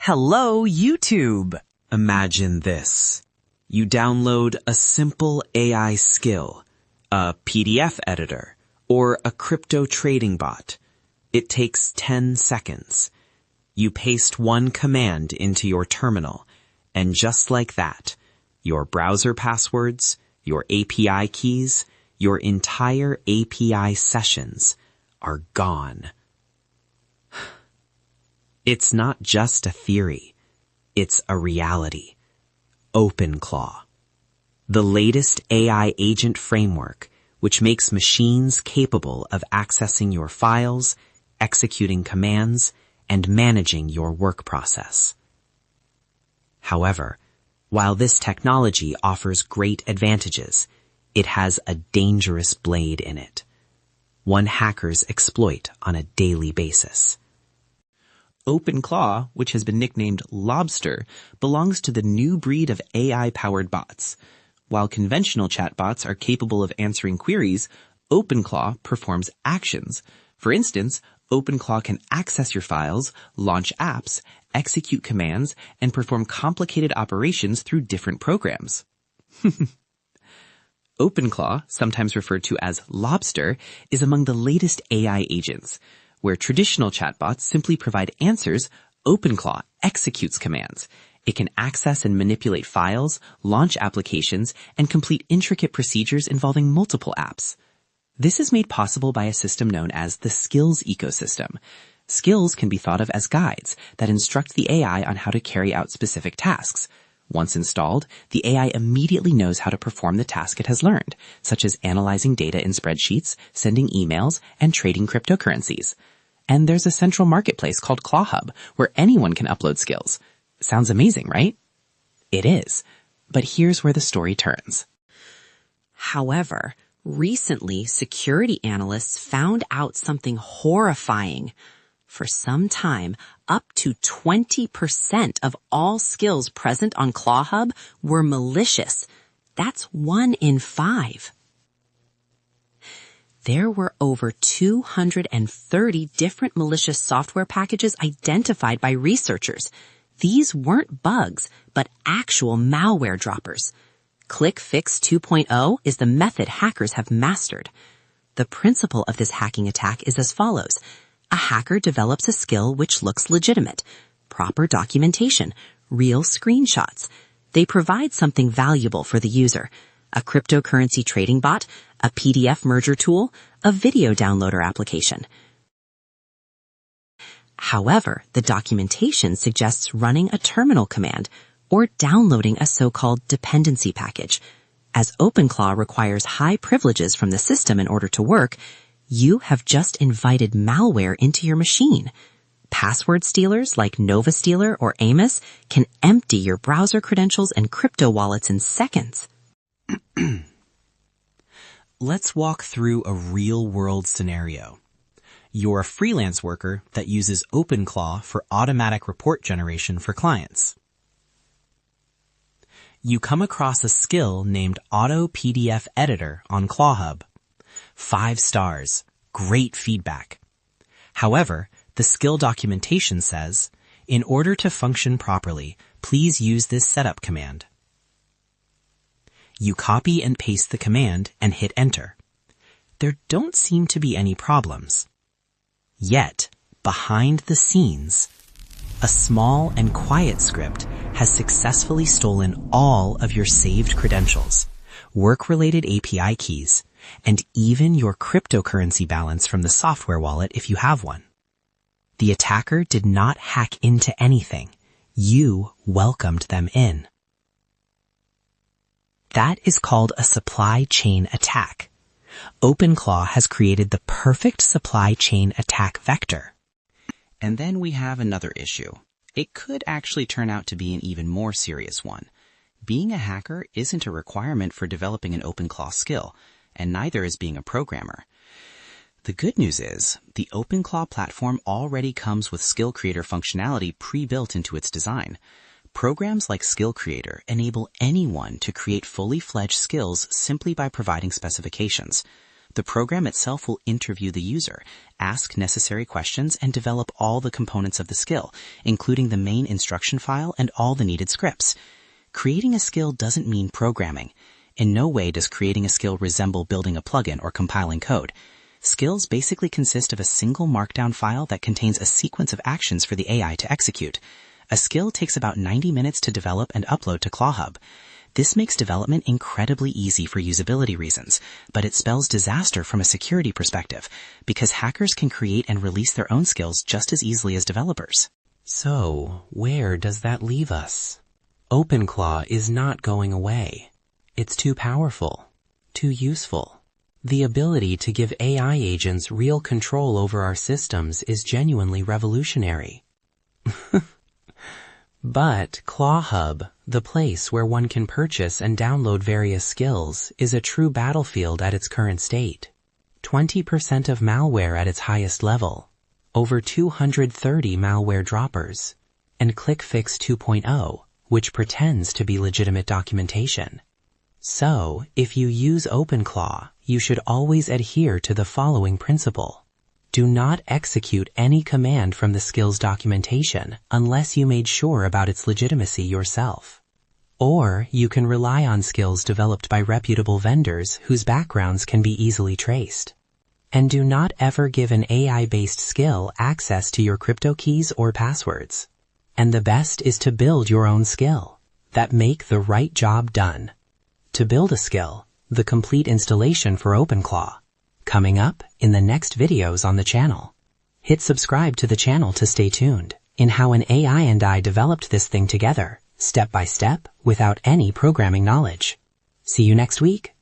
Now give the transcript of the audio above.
Hello, YouTube! Imagine this. You download a simple AI skill, a PDF editor, or a crypto trading bot. It takes 10 seconds. You paste one command into your terminal, and just like that, your browser passwords, your API keys, your entire API sessions are gone. It's not just a theory. It's a reality. OpenClaw. The latest AI agent framework, which makes machines capable of accessing your files, executing commands, and managing your work process. However, while this technology offers great advantages, it has a dangerous blade in it. One hackers exploit on a daily basis. OpenClaw, which has been nicknamed Lobster, belongs to the new breed of AI-powered bots. While conventional chatbots are capable of answering queries, OpenClaw performs actions. For instance, OpenClaw can access your files, launch apps, execute commands, and perform complicated operations through different programs. OpenClaw, sometimes referred to as Lobster, is among the latest AI agents. Where traditional chatbots simply provide answers, OpenClaw executes commands. It can access and manipulate files, launch applications, and complete intricate procedures involving multiple apps. This is made possible by a system known as the skills ecosystem. Skills can be thought of as guides that instruct the AI on how to carry out specific tasks. Once installed, the AI immediately knows how to perform the task it has learned, such as analyzing data in spreadsheets, sending emails, and trading cryptocurrencies. And there's a central marketplace called ClawHub, where anyone can upload skills. Sounds amazing, right? It is. But here's where the story turns. However, recently security analysts found out something horrifying. For some time, up to 20% of all skills present on ClawHub were malicious. That's 1 in 5. There were over 230 different malicious software packages identified by researchers. These weren't bugs, but actual malware droppers. Click Fix 2.0 is the method hackers have mastered. The principle of this hacking attack is as follows. A hacker develops a skill which looks legitimate. Proper documentation, real screenshots. They provide something valuable for the user. A cryptocurrency trading bot, a PDF merger tool, a video downloader application. However, the documentation suggests running a terminal command or downloading a so-called dependency package. As OpenClaw requires high privileges from the system in order to work, you have just invited malware into your machine. Password stealers like NovaStealer or Amos can empty your browser credentials and crypto wallets in seconds. Let's walk through a real-world scenario. You're a freelance worker that uses OpenClaw for automatic report generation for clients. You come across a skill named Auto PDF Editor on ClawHub. 5 stars. Great feedback. However, the skill documentation says, in order to function properly, please use this setup command. You copy and paste the command and hit enter. There don't seem to be any problems. Yet, behind the scenes, a small and quiet script has successfully stolen all of your saved credentials, work-related API keys, and even your cryptocurrency balance from the software wallet if you have one. The attacker did not hack into anything. You welcomed them in. That is called a supply chain attack. OpenClaw has created the perfect supply chain attack vector. And then we have another issue. It could actually turn out to be an even more serious one. Being a hacker isn't a requirement for developing an OpenClaw skill, and neither is being a programmer. The good news is, the OpenClaw platform already comes with skill creator functionality pre-built into its design. Programs like Skill Creator enable anyone to create fully fledged skills simply by providing specifications. The program itself will interview the user, ask necessary questions, and develop all the components of the skill, including the main instruction file and all the needed scripts. Creating a skill doesn't mean programming. In no way does creating a skill resemble building a plugin or compiling code. Skills basically consist of a single markdown file that contains a sequence of actions for the AI to execute. A skill takes about 90 minutes to develop and upload to ClawHub. This makes development incredibly easy for usability reasons, but it spells disaster from a security perspective, because hackers can create and release their own skills just as easily as developers. So, where does that leave us? OpenClaw is not going away. It's too powerful, too useful. The ability to give AI agents real control over our systems is genuinely revolutionary. But ClawHub, the place where one can purchase and download various skills, is a true battlefield at its current state. 20% of malware at its highest level, over 230 malware droppers, and ClickFix 2.0, which pretends to be legitimate documentation. So, if you use OpenClaw, you should always adhere to the following principle. Do not execute any command from the skills documentation unless you made sure about its legitimacy yourself. Or you can rely on skills developed by reputable vendors whose backgrounds can be easily traced. And do not ever give an AI-based skill access to your crypto keys or passwords. And the best is to build your own skill that make the right job done. To build a skill, the complete installation for OpenClaw. Coming up in the next videos on the channel. Hit subscribe to the channel to stay tuned in how an AI and I developed this thing together, step by step, without any programming knowledge. See you next week.